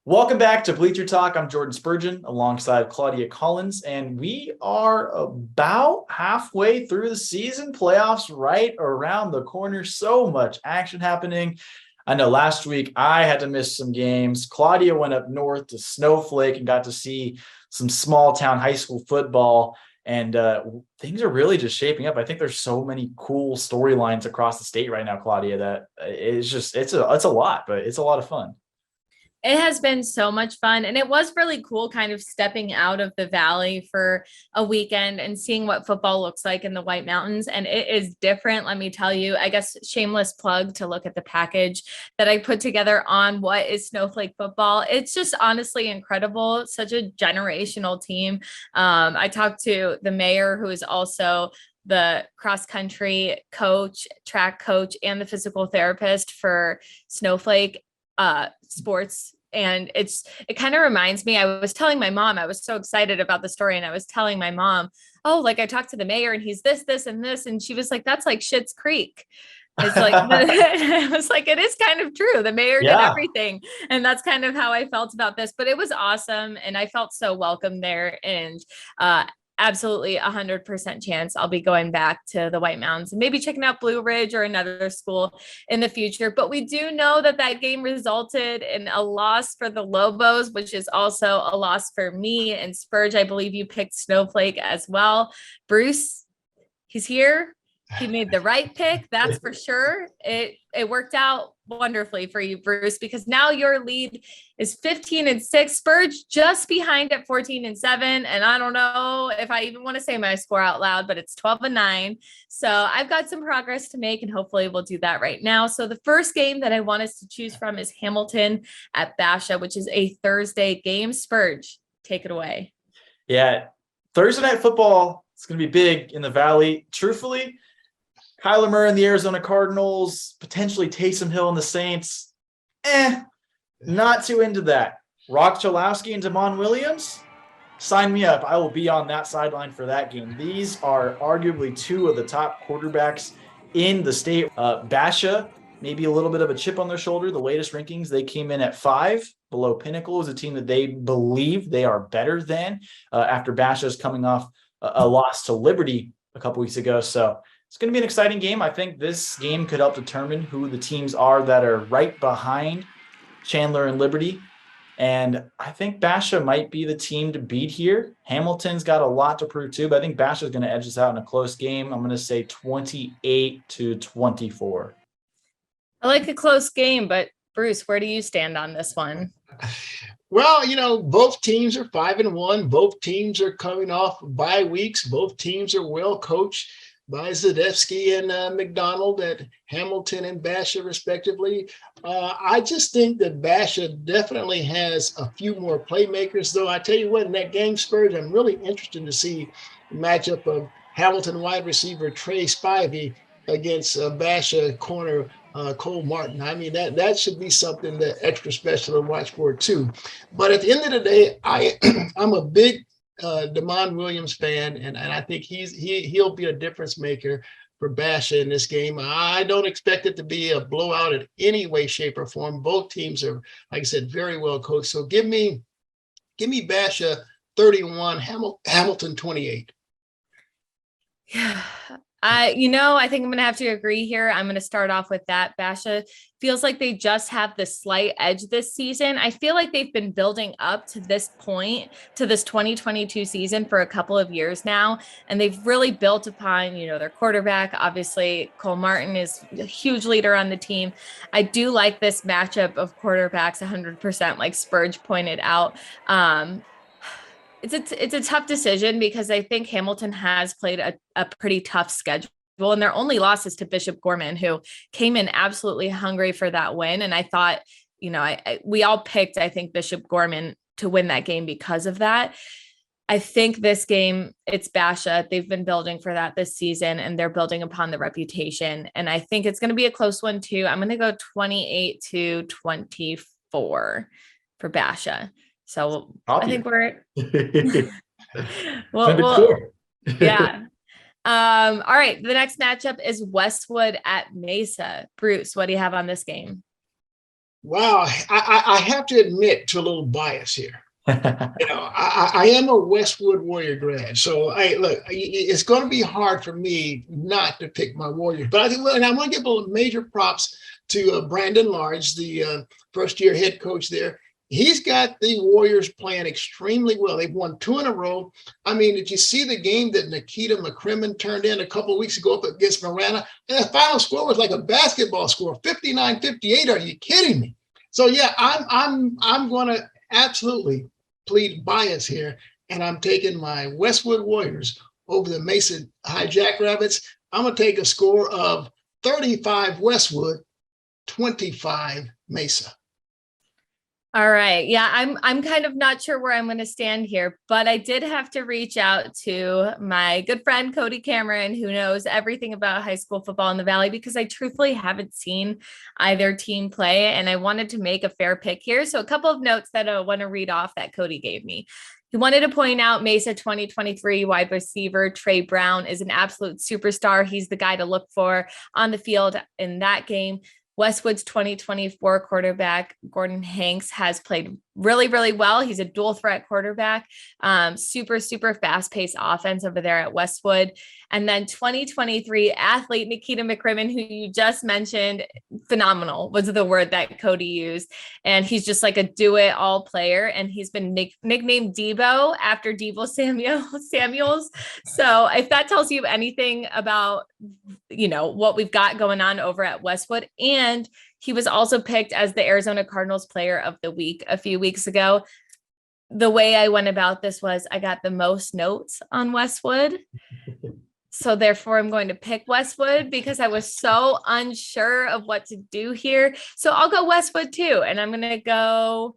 Welcome back to Bleacher Talk. I'm Jordan Spurgeon alongside Claudia Collins, and we are about halfway through the season. Playoffs right around the corner. So much action happening. I know last week I had to miss some games. Claudia went up north to Snowflake and got to see some small town high school football. And things are really just shaping up. I think there's so many cool storylines across the state right now, Claudia, that it's a lot, but it's a lot of fun. It has been so much fun. And it was really cool kind of stepping out of the valley for a weekend and seeing what football looks like in the White Mountains. And it is different, let me tell you. I guess shameless plug to look at the package that I put together on what is Snowflake football. It's just honestly incredible. Such a generational team. I talked to the mayor, who is also the cross country coach, track coach, and the physical therapist for Snowflake sports. And it kind of reminds me, I was telling my mom, I was so excited about the story. And I was telling my mom, oh, like I talked to the mayor and he's this, and this. And she was like, that's like Schitt's Creek. It's like, I was like, it is kind of true. The mayor did everything. And that's kind of how I felt about this, but it was awesome. And I felt so welcome there. And, absolutely 100% chance I'll be going back to the White Mountains and maybe checking out Blue Ridge or another school in the future. But we do know that game resulted in a loss for the Lobos, which is also a loss for me. And Spurge, I believe you picked Snowflake as well. Bruce, he's here. He made the right pick, that's for sure. It worked out wonderfully for you, Bruce, because now your lead is 15-6. Spurge just behind at 14-7. And I don't know if I even want to say my score out loud, but it's 12-9. So I've got some progress to make, and hopefully we'll do that right now. So the first game that I want us to choose from is Hamilton at Basha, which is a Thursday game. Spurge, take it away. Yeah, Thursday night football, it's going to be big in the Valley. Truthfully, Kyler Murray and the Arizona Cardinals, potentially Taysom Hill and the Saints. Not too into that. Rock Chalowski and Damon Williams, sign me up. I will be on that sideline for that game. These are arguably two of the top quarterbacks in the state. Basha, maybe a little bit of a chip on their shoulder. The latest rankings, they came in at 5. Below Pinnacle is a team that they believe they are better than after Basha's coming off a loss to Liberty a couple weeks ago. So it's going to be an exciting game. I think this game could help determine who the teams are that are right behind Chandler and Liberty. And I think Basha might be the team to beat here. Hamilton's got a lot to prove too, but I think Basha is going to edge us out in a close game. I'm going to say 28-24. I like a close game, but Bruce, where do you stand on this one? Well, both teams are 5-1. Both teams are coming off bye weeks. Both teams are well coached by Zadefsky and McDonald at Hamilton and Basha, respectively. I just think that Basha definitely has a few more playmakers, though. I tell you what, in that game, Spurs, I'm really interested to see the matchup of Hamilton wide receiver Trey Spivey against Basha corner Cole Martin. I mean, that should be something that extra special to watch for, too. But at the end of the day, I'm a big Damon Williams fan, and I think he'll be a difference maker for Basha in this game. I don't expect it to be a blowout in any way, shape, or form. Both teams are, like I said, very well coached. So give me Basha 31, Hamilton 28. Yeah. I think I'm going to have to agree here. I'm going to start off with that. Basha feels like they just have the slight edge this season. I feel like they've been building up to this point, to this 2022 season for a couple of years now. And they've really built upon, their quarterback. Obviously, Cole Martin is a huge leader on the team. I do like this matchup of quarterbacks 100%, like Spurge pointed out. It's a tough decision because I think Hamilton has played a pretty tough schedule, and their only loss is to Bishop Gorman, who came in absolutely hungry for that win. And I thought, we all picked, I think, Bishop Gorman to win that game because of that. I think this game, it's Basha. They've been building for that this season, and they're building upon the reputation. And I think it's going to be a close one too. I'm going to go 28-24 for Basha. So I think we're yeah. All right. The next matchup is Westwood at Mesa. Bruce, what do you have on this game? Wow, I have to admit to a little bias here. I am a Westwood Warrior grad, so it's going to be hard for me not to pick my Warriors. But I think, and I want to give a major props to Brandon Large, the first-year head coach there. He's got the Warriors playing extremely well. They've won 2 in a row. I mean, did you see the game that Nikita McCrimmon turned in a couple of weeks ago up against Marana? And the final score was like a basketball score, 59-58. Are you kidding me? So yeah, I'm going to absolutely plead bias here, and I'm taking my Westwood Warriors over the Mesa High Jackrabbits. I'm going to take a score of 35 Westwood, 25 Mesa. All right. Yeah, I'm kind of not sure where I'm going to stand here, but I did have to reach out to my good friend Cody Cameron, who knows everything about high school football in the Valley, because I truthfully haven't seen either team play, and I wanted to make a fair pick here. So a couple of notes that I want to read off that Cody gave me. He wanted to point out Mesa 2023 wide receiver Trey Brown is an absolute superstar. He's the guy to look for on the field in that game. Westwood's 2024 quarterback, Gordon Hanks, has played really, really well. He's a dual threat quarterback, super, super fast paced offense over there at Westwood. And then 2023 athlete Nikita McCrimmon, who you just mentioned, phenomenal was the word that Cody used. And he's just like a do it all player. And he's been nicknamed Debo after Debo Samuels. So if that tells you anything about, what we've got going on over at Westwood. And he was also picked as the Arizona Cardinals player of the week a few weeks ago. The way I went about this was I got the most notes on Westwood. So therefore I'm going to pick Westwood because I was so unsure of what to do here. So I'll go Westwood too. And I'm going to go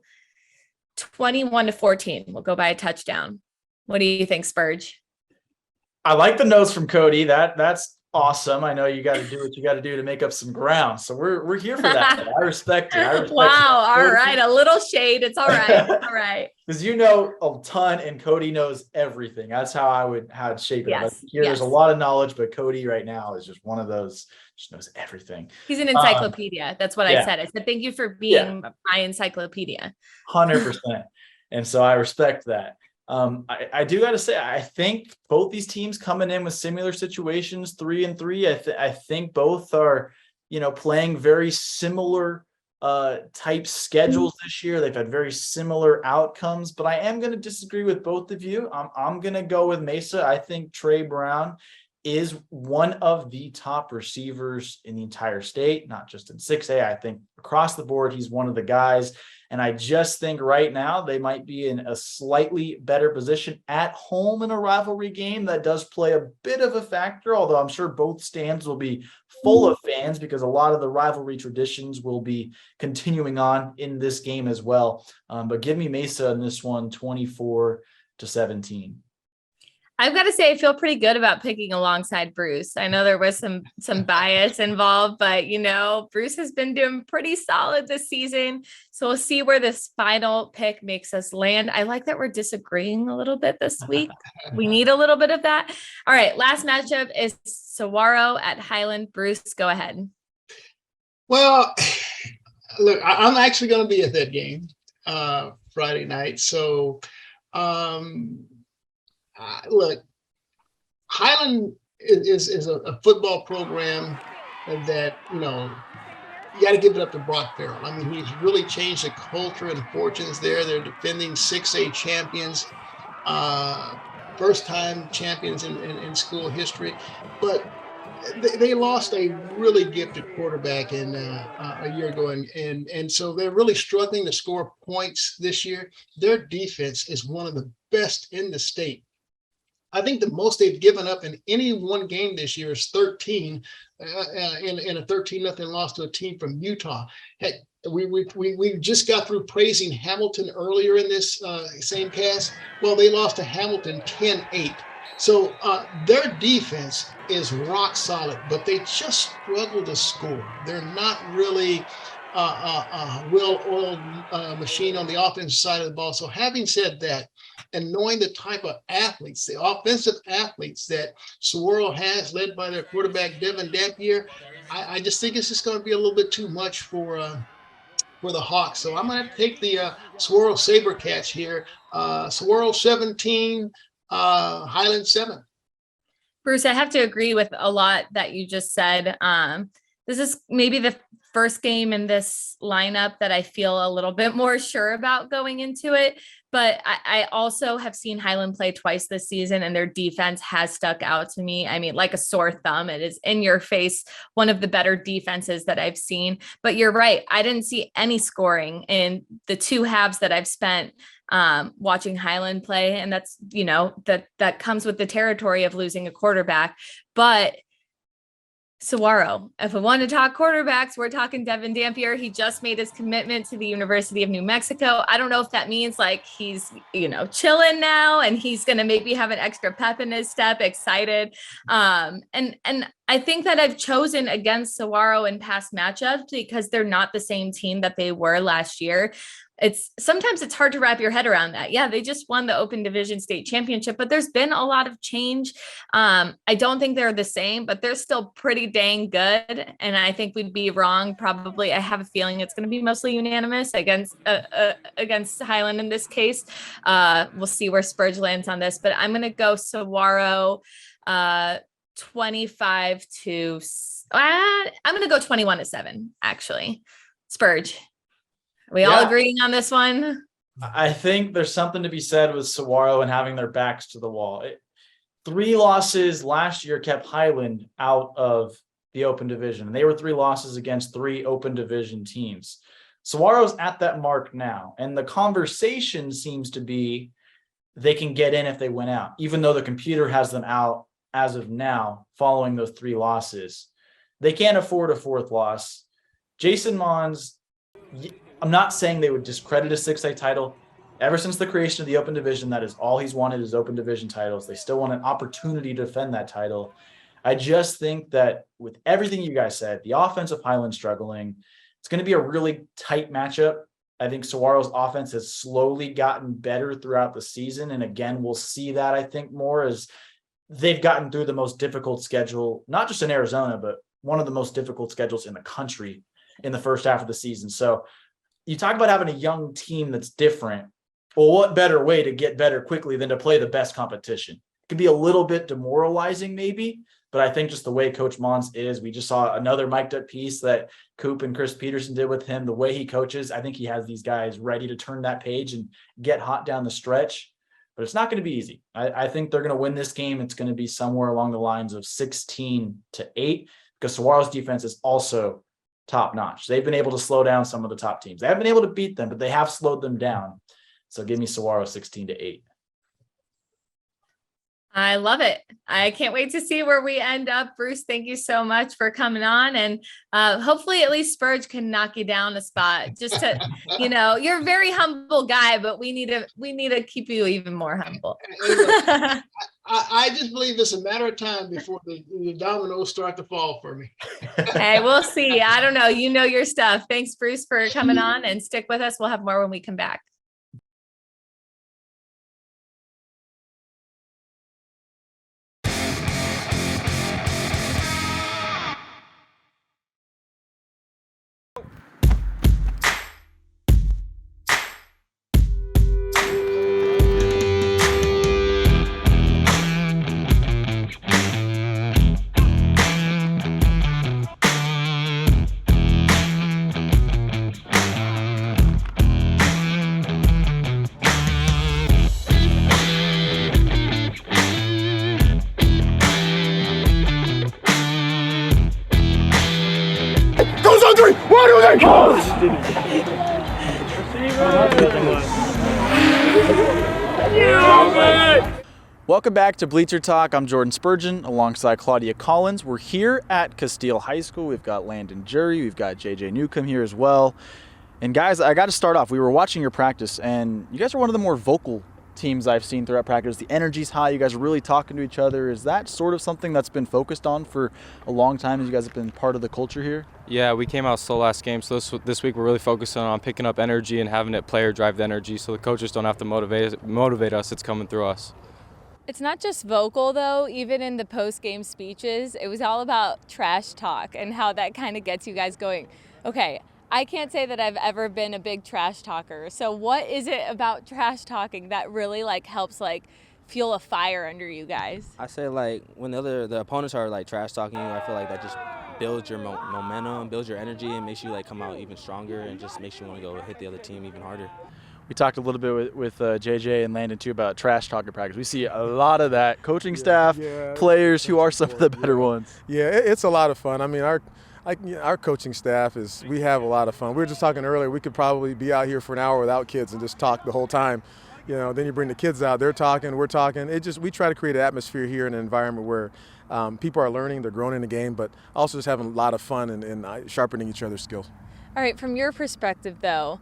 21-14. We'll go by a touchdown. What do you think, Spurge? I like the notes from Cody. That's awesome. I know you got to do what you got to do to make up some ground. So we're here for that. I respect it. Wow. All right. A little shade. It's all right. All right. Because you know a ton and Cody knows everything. That's how I'd shape it. Yes. There's a lot of knowledge, but Cody right now is just one of those, just knows everything. He's an encyclopedia. That's what I said. I said, thank you for being my encyclopedia. 100%. And so I respect that. I do got to say, I think both these teams coming in with similar situations, 3-3. I think both are, playing very similar type schedules this year. They've had very similar outcomes, but I am going to disagree with both of you. I'm going to go with Mesa. I think Trey Brown is one of the top receivers in the entire state, not just in 6A. I think across the board, he's one of the guys. And I just think right now they might be in a slightly better position at home in a rivalry game. That does play a bit of a factor, although I'm sure both stands will be full of fans because a lot of the rivalry traditions will be continuing on in this game as well. But give me Mesa in this one, 24-17. I've got to say, I feel pretty good about picking alongside Bruce. I know there was some bias involved, but Bruce has been doing pretty solid this season. So we'll see where this final pick makes us land. I like that we're disagreeing a little bit this week. We need a little bit of that. All right. Last matchup is Saguaro at Highland. Bruce, go ahead. Well, look, I'm actually going to be at that game Friday night. So, look, Highland is a football program that, you got to give it up to Brock Farrell. I mean, he's really changed the culture and fortunes there. They're defending 6A champions, first-time champions in school history. But they lost a really gifted quarterback a year ago, and so they're really struggling to score points this year. Their defense is one of the best in the state. I think the most they've given up in any one game this year is 13 in a 13-0 loss to a team from Utah. Heck, we just got through praising Hamilton earlier in this same cast. Well, they lost to Hamilton 10-8. So their defense is rock solid, but they just struggle to score. They're not really a well-oiled machine on the offensive side of the ball. So having said that, and knowing the type of athletes, the offensive athletes that Saguaro has, led by their quarterback, Devin Dampier, I just think it's just going to be a little bit too much for for the Hawks. So I'm going to take the Saguaro Sabercats here. Saguaro 17, Highland 7. Bruce, I have to agree with a lot that you just said. This is maybe the first game in this lineup that I feel a little bit more sure about going into it. But I also have seen Highland play twice this season, and their defense has stuck out to me. I mean, like a sore thumb. It is in your face, one of the better defenses that I've seen. But you're right. I didn't see any scoring in the two halves that I've spent watching Highland play. And that's, that comes with the territory of losing a quarterback. But Saguaro, if we want to talk quarterbacks, we're talking Devin Dampier. He just made his commitment to the University of New Mexico. I don't know if that means like he's, chilling now and he's going to maybe have an extra pep in his step, excited. And I think that I've chosen against Saguaro in past matchups because they're not the same team that they were last year. Sometimes it's hard to wrap your head around that. Yeah, they just won the Open Division State Championship, but there's been a lot of change. I don't think they're the same, but they're still pretty dang good. And I think we'd be wrong. Probably, I have a feeling it's going to be mostly unanimous against Highland in this case. We'll see where Spurge lands on this, but I'm going to go Saguaro 25 to. I'm going to go 21-7. Actually, Spurge. Are we all agreeing on this one? I think there's something to be said with Saguaro and having their backs to the wall. 3 losses last year kept Highland out of the Open Division. And they were 3 losses against 3 Open Division teams. Saguaro's at that mark now. And the conversation seems to be they can get in if they win out, even though the computer has them out as of now following those 3 losses. They can't afford a 4th loss. Jason Mons, I'm not saying they would discredit a 6A title. Ever since the creation of the Open Division, that is all he's wanted is Open Division titles. They still want an opportunity to defend that title. I just think that with everything you guys said, the offense of Highland struggling, it's going to be a really tight matchup. I think Saguaro's offense has slowly gotten better throughout the season. And again, we'll see that, I think, more as they've gotten through the most difficult schedule, not just in Arizona, but one of the most difficult schedules in the country in the first half of the season. So you talk about having a young team that's different. Well, what better way to get better quickly than to play the best competition? It can be a little bit demoralizing maybe, but I think just the way Coach Mons is, we just saw another mic'd up piece that Coop and Chris Peterson did with him. The way he coaches, I think he has these guys ready to turn that page and get hot down the stretch, but it's not going to be easy. I think they're going to win this game. It's going to be somewhere along the lines of 16-8 because Saguaro's defense is also top notch. They've been able to slow down some of the top teams. They haven't been able to beat them, but they have slowed them down. So give me Saguaro 16-8. I love it. I can't wait to see where we end up. Bruce, thank you so much for coming on. And hopefully at least Spurge can knock you down a spot just to, you're a very humble guy, but we need to keep you even more humble. I just believe it's a matter of time before the dominoes start to fall for me. Hey, we'll see. I don't know. You know your stuff. Thanks, Bruce, for coming on, and stick with us. We'll have more when we come back. Welcome back to Bleacher Talk. I'm Jordan Spurgeon alongside Claudia Collins. We're here at Casteel High School. We've got Landon Jury. We've got JJ Newcomb here as well. And guys, I got to start off. We were watching your practice, and you guys are one of the more vocal teams I've seen throughout practice. The energy's high. You guys are really talking to each other. Is that sort of something that's been focused on for a long time as you guys have been part of the culture here? Yeah, we came out slow last game, so this week we're really focusing on picking up energy and having it player drive the energy so the coaches don't have to motivate us. It's coming through us. It's not just vocal, though. Even in the post-game speeches, it was all about trash talk and how that kind of gets you guys going, okay, I can't say that I've ever been a big trash talker. So what is it about trash talking that really like helps like fuel a fire under you guys? I say like when the opponents are like trash talking you, I feel like that just builds your momentum, builds your energy, and makes you like come out even stronger, and just makes you want to go hit the other team even harder. We talked a little bit with JJ and Landon too about trash talking practice. We see a lot of that. Coaching staff, players who are some of the better ones. Yeah, it's a lot of fun. I mean, our coaching staff we have a lot of fun. We were just talking earlier, we could probably be out here for an hour without kids and just talk the whole time. Then you bring the kids out, they're talking, we're talking. We try to create an atmosphere here in an environment where people are learning, they're growing in the game, but also just having a lot of fun and sharpening each other's skills. All right, from your perspective though,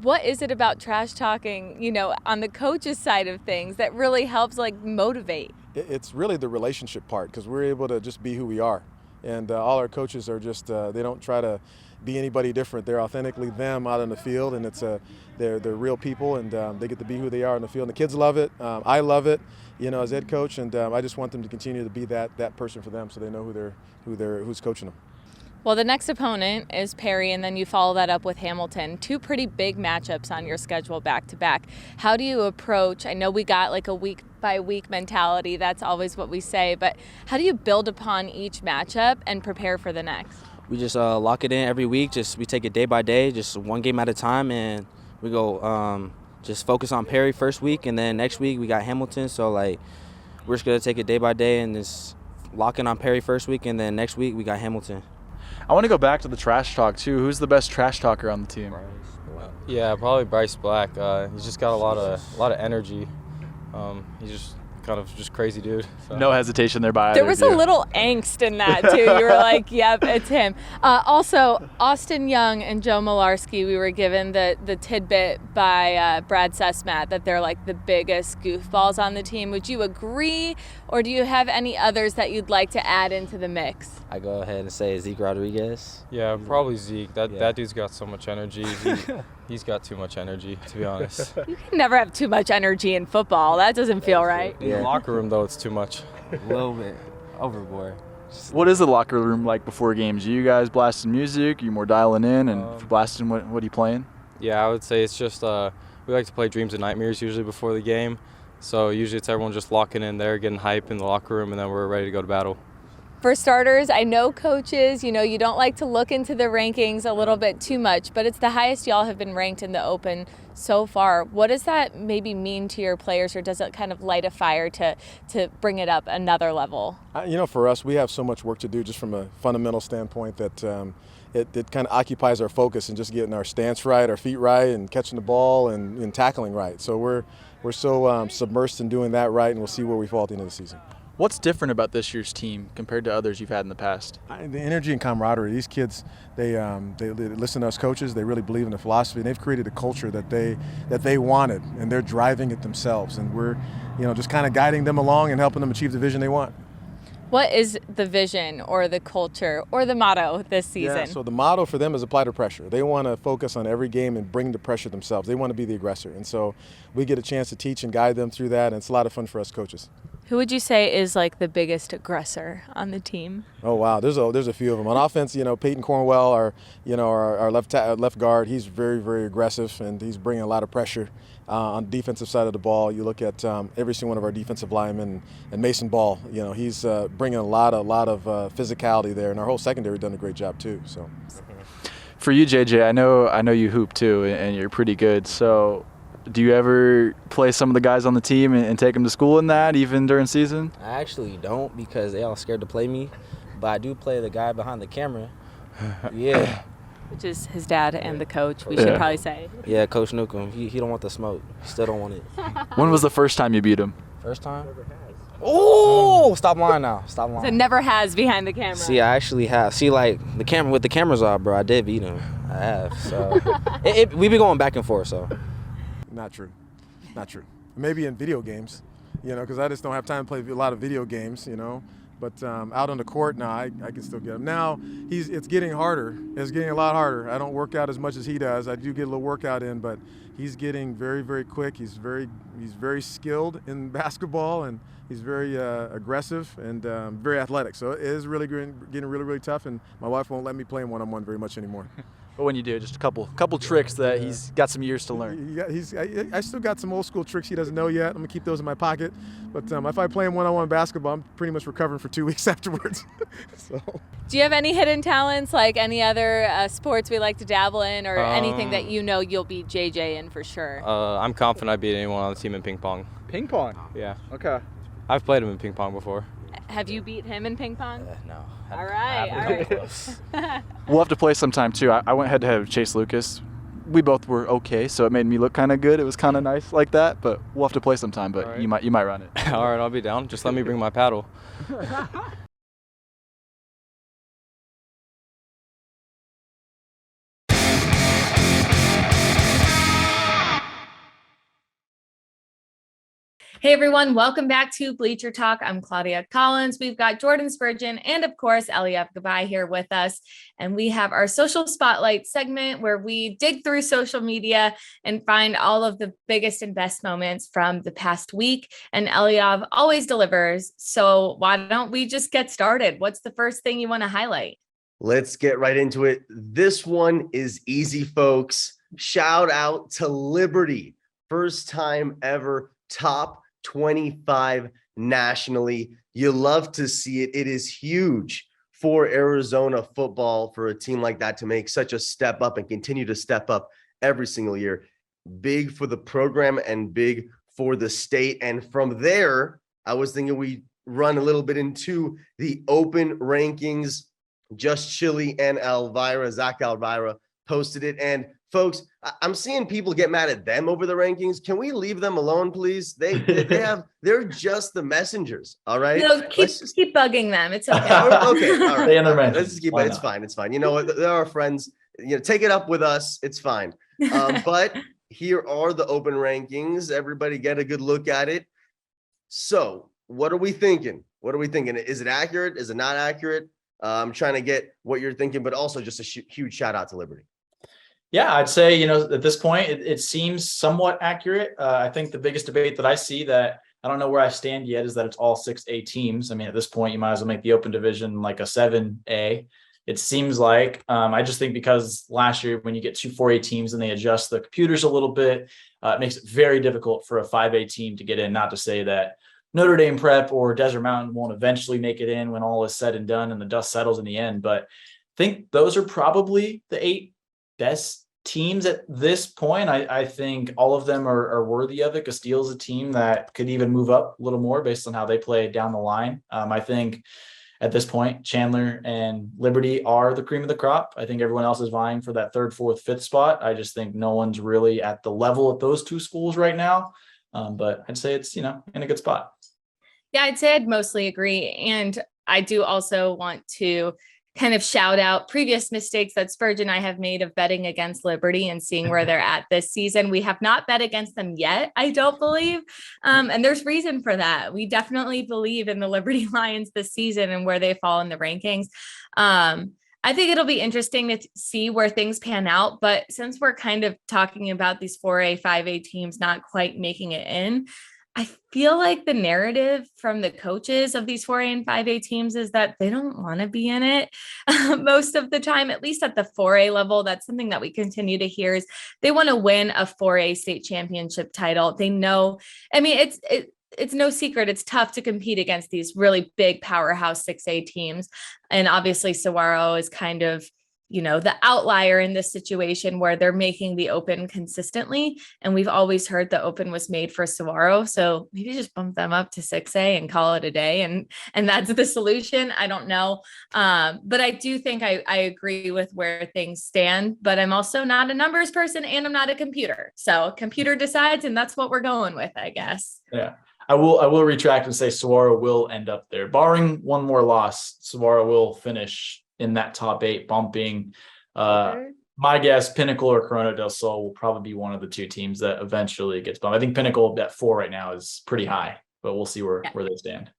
what is it about trash talking, on the coach's side of things that really helps like motivate? It's really the relationship part, because we're able to just be who we are. And all our coaches are just, they don't try to be anybody different. They're authentically them out in the field, and they're real people, and they get to be who they are in the field. And the kids love it. I love it, as head coach, and I just want them to continue to be that person for them, so they know who's coaching them. Well, the next opponent is Perry, and then you follow that up with Hamilton. Two pretty big matchups on your schedule back to back. How do you approach? I know we got like a week by week mentality. That's always what we say. But how do you build upon each matchup and prepare for the next? We just lock it in every week. We take it day by day, just one game at a time, and we go just focus on Perry first week, and then next week we got Hamilton. So like we're just gonna take it day by day and just lock in on Perry first week, and then next week we got Hamilton. I want to go back to the trash talk too. Who's the best trash talker on the team? Yeah, probably Bryce Black. He's just got a lot of energy. He's just kind of just crazy dude. So. No hesitation there by There was a little angst in that too. You were like, yep, it's him. Also, Austin Young and Joe Malarski, we were given the tidbit by Brad Sesmat that they're like the biggest goofballs on the team. Would you agree, or do you have any others that you'd like to add into the mix? I go ahead and say Zeke Rodriguez. Yeah, probably Zeke. That dude's got so much energy. He's got too much energy, to be honest. You can never have too much energy in football. That doesn't feel right. In the locker room, though, it's too much. A little bit overboard. What is the locker room like before games? Are you guys blasting music? Are you more dialing in and blasting what are you playing? Yeah, I would say it's just we like to play Dreams and Nightmares usually before the game. So usually it's everyone just locking in there, getting hype in the locker room, and then we're ready to go to battle. For starters, I know coaches, you don't like to look into the rankings a little bit too much, but it's the highest y'all have been ranked in the Open so far. What does that maybe mean to your players, or does it kind of light a fire to bring it up another level? For us, we have so much work to do just from a fundamental standpoint that it kind of occupies our focus and just getting our stance right, our feet right, and catching the ball and tackling right. So we're so submersed in doing that right, and we'll see where we fall at the end of the season. What's different about this year's team compared to others you've had in the past? The energy and camaraderie. These kids, they listen to us coaches. They really believe in the philosophy, and they've created a culture that they wanted, and they're driving it themselves. And we're, just kind of guiding them along and helping them achieve the vision they want. What is the vision or the culture or the motto this season? Yeah, so the motto for them is apply to pressure. They want to focus on every game and bring the pressure themselves. They want to be the aggressor. And so we get a chance to teach and guide them through that, and it's a lot of fun for us coaches. Who would you say is like the biggest aggressor on the team? Oh wow, there's a few of them. On offense, Peyton Cornwell, our left guard, he's very, very aggressive, and he's bringing a lot of pressure. On the defensive side of the ball, you look at every single one of our defensive linemen, and Mason Ball, he's bringing a lot of physicality there, and our whole secondary done a great job too. So, for you, JJ, I know you hoop too, and you're pretty good. So, do you ever play some of the guys on the team and take them to school in that, even during season? I actually don't, because they all scared to play me, but I do play the guy behind the camera. Yeah. Which is his dad and the coach, we should probably say. Yeah, Coach Newcomb. He don't want the smoke. He still don't want it. When was the first time you beat him? First time? Oh, stop lying now. Stop lying. So never has behind the camera. See, I actually have. See, like, the camera, with the cameras off, bro, I did beat him. I have. So, we be going back and forth, so. Not true. Maybe in video games, because I just don't have time to play a lot of video games, But out on the court, I can still get him. Now, it's getting harder. It's getting a lot harder. I don't work out as much as he does. I do get a little workout in, but he's getting very, very quick. He's very He's very skilled in basketball, and he's very aggressive and very athletic. So it is really getting really, really tough, and my wife won't let me play him one-on-one very much anymore. But when you do, just a couple tricks that he's got some years to learn. I still got some old school tricks he doesn't know yet. I'm gonna keep those in my pocket. But if I play him one-on-one basketball, I'm pretty much recovering for 2 weeks afterwards. So. Do you have any hidden talents, like any other sports we like to dabble in, or anything that you know you'll beat JJ in for sure? I'm confident I beat anyone on the team in ping pong. Ping pong? Yeah. Okay. I've played him in ping pong before. Have you beat him in ping pong? No. All right. Close. We'll have to play sometime too. I went head to head with Chase Lucas. We both were okay, so it made me look kind of good. It was kind of nice like that, but we'll have to play sometime. But right. you might run it. All right, I'll be down. Just let me bring my paddle. Hey everyone, welcome back to Bleacher Talk. I'm Claudia Collins. We've got Jordan Spurgeon and of course Eliab Gabai here with us. And we have our social spotlight segment where we dig through social media and find all of the biggest and best moments from the past week. And Eliab always delivers. So why don't we just get started? What's the first thing you want to highlight? Let's get right into it. This one is easy, folks. Shout out to Liberty. First time ever top 25 nationally. You love to see it. It is huge for Arizona football for a team like that to make such a step up and continue to step up every single year. Big for the program and big for the state. And from there, I was thinking we run a little bit into the open rankings. Just Chili and Zach Elvira posted it. And folks, I'm seeing people get mad at them over the rankings. Can we leave them alone, please? They're just the messengers. All right. No, keep bugging them. It's okay. Okay. All right. Stay in their Let's just keep it. It's fine. It's fine. You know what? They're our friends. Take it up with us. It's fine. But here are the open rankings. Everybody get a good look at it. So what are we thinking? Is it accurate? Is it not accurate? I'm trying to get what you're thinking, but also just a huge shout out to Liberty. Yeah, I'd say, at this point, it seems somewhat accurate. I think the biggest debate that I see that I don't know where I stand yet is that it's all 6A teams. I mean, at this point, you might as well make the open division like a 7A. It seems like, I just think because last year when you get two 4A teams and they adjust the computers a little bit, it makes it very difficult for a 5A team to get in. Not to say that Notre Dame Prep or Desert Mountain won't eventually make it in when all is said and done and the dust settles in the end. But I think those are probably the 8 best teams at this point. I think all of them are worthy of it. Casteel is a team that could even move up a little more based on how they play down the line. I think at this point, Chandler and Liberty are the cream of the crop. I think everyone else is vying for that 3rd, 4th, 5th spot. I just think no one's really at the level of those two schools right now. But I'd say it's, in a good spot. Yeah, I'd say I'd mostly agree. And I do also want to kind of shout out previous mistakes that Spurgeon and I have made of betting against Liberty and seeing where they're at this season. We have not bet against them yet, I don't believe. And there's reason for that. We definitely believe in the Liberty Lions this season and where they fall in the rankings. I think it'll be interesting to see where things pan out. But since we're kind of talking about these 4A, 5A teams not quite making it in, I feel like the narrative from the coaches of these 4A and 5A teams is that they don't want to be in it most of the time, at least at the 4A level. That's something that we continue to hear is they want to win a 4A state championship title. They know, I mean, it's no secret. It's tough to compete against these really big powerhouse 6A teams. And obviously Saguaro is kind of, the outlier in this situation where they're making the open consistently. And we've always heard the open was made for Saguaro. So maybe just bump them up to 6A and call it a day. And that's the solution. I don't know. But I do think I agree with where things stand, but I'm also not a numbers person and I'm not a computer. So computer decides, and that's what we're going with, I guess. Yeah. I will retract and say Saguaro will end up there. Barring one more loss, Saguaro will finish in that top 8, bumping my guess, Pinnacle or Corona del Sol will probably be one of the two teams that eventually gets bumped. I think Pinnacle at 4 right now is pretty high, but we'll see where they stand.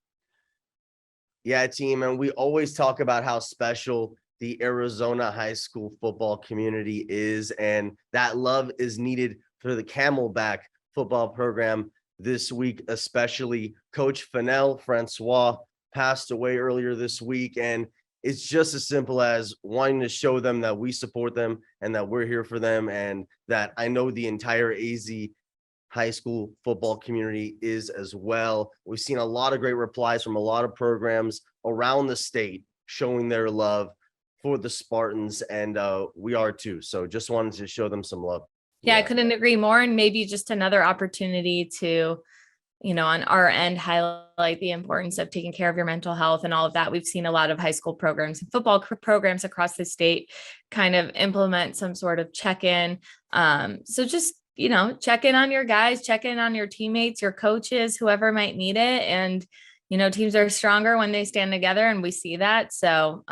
Yeah, team. And we always talk about how special the Arizona high school football community is, and that love is needed for the Camelback football program this week, especially Coach Francois passed away earlier this week. And it's just as simple as wanting to show them that we support them and that we're here for them, and that I know the entire AZ high school football community is as well. We've seen a lot of great replies from a lot of programs around the state showing their love for the Spartans, and we are too. So just wanted to show them some love. Yeah, I couldn't agree more. And maybe just another opportunity to, on our end, highlight the importance of taking care of your mental health and all of that. We've seen a lot of high school programs and football programs across the state kind of implement some sort of check-in. So just, check in on your guys, check in on your teammates, your coaches, whoever might need it. And, teams are stronger when they stand together, and we see that. So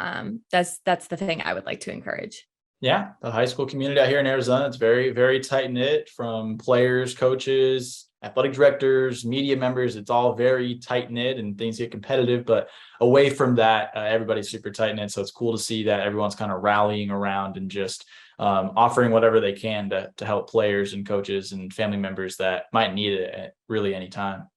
that's the thing I would like to encourage. Yeah, the high school community out here in Arizona, it's very, very tight knit, from players, coaches, athletic directors, media members. It's all very tight knit, and things get competitive. But away from that, everybody's super tight knit. So it's cool to see that everyone's kind of rallying around and just offering whatever they can to help players and coaches and family members that might need it at really any time.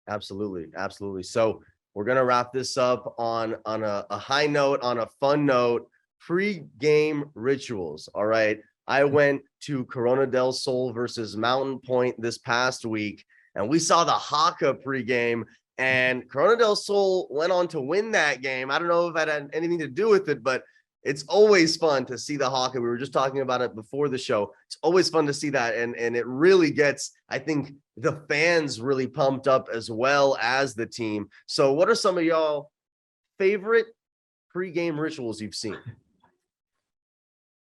Absolutely. So we're gonna wrap this up on a high note, on a fun note. Pre-game rituals. All right. I went to Corona del Sol versus Mountain Point this past week, and we saw the Haka pregame, and Corona del Sol went on to win that game. I don't know if that had anything to do with it, but it's always fun to see the Haka. We were just talking about it before the show. It's always fun to see that. And it really gets, I think, the fans really pumped up as well as the team. So what are some of y'all favorite pregame rituals you've seen?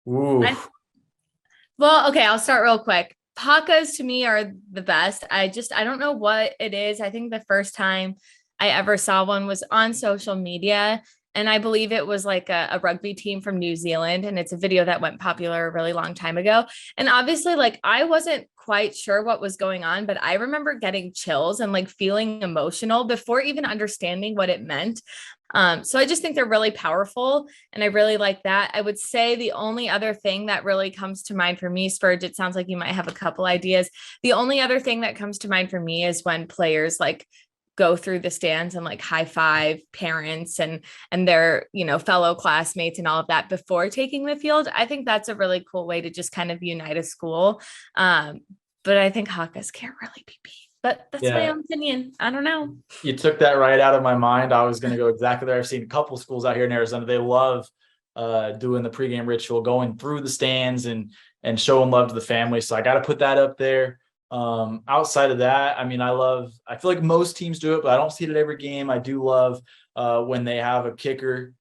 Ooh. Well, okay, I'll start real quick. Hakas to me are the best. I don't know what it is. I think the first time I ever saw one was on social media, and I believe it was like a rugby team from New Zealand. And it's a video that went popular a really long time ago. And obviously, like, I wasn't quite sure what was going on, but I remember getting chills and like feeling emotional before even understanding what it meant. So I just think they're really powerful, and I really like that. I would say the only other thing that really comes to mind for me, Spurge, it sounds like you might have a couple ideas. The only other thing that comes to mind for me is when players like go through the stands and like high five parents and their, fellow classmates and all of that before taking the field. I think that's a really cool way to just kind of unite a school. But I think Hakas can't really be beat. But that's my own opinion. I don't know. You took that right out of my mind. I was going to go exactly there. I've seen a couple schools out here in Arizona. They love doing the pregame ritual, going through the stands and showing love to the family. So I got to put that up there. Outside of that, I mean, I feel like most teams do it, but I don't see it at every game. I do love when they have a kicker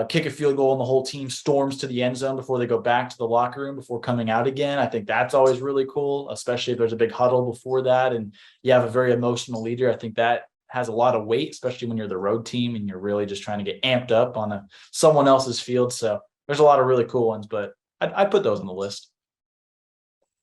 kick a field goal and the whole team storms to the end zone before they go back to the locker room before coming out again. I think that's always really cool, especially if there's a big huddle before that and you have a very emotional leader. I think that has a lot of weight, especially when you're the road team and you're really just trying to get amped up on someone else's field. So there's a lot of really cool ones, but I'd put those on the list.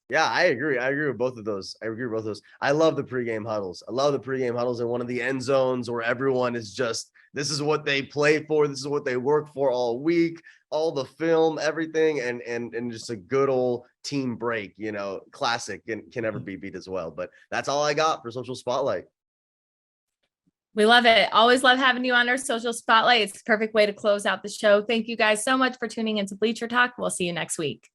Yeah, I agree. I agree with both of those. I love the pregame huddles. I love the pregame huddles in one of the end zones where everyone is just, this is what they play for. This is what they work for all week, all the film, everything. And just a good old team break, classic and can never be beat as well. But that's all I got for Social Spotlight. We love it. Always love having you on our Social Spotlight. It's the perfect way to close out the show. Thank you guys so much for tuning into Bleacher Talk. We'll see you next week.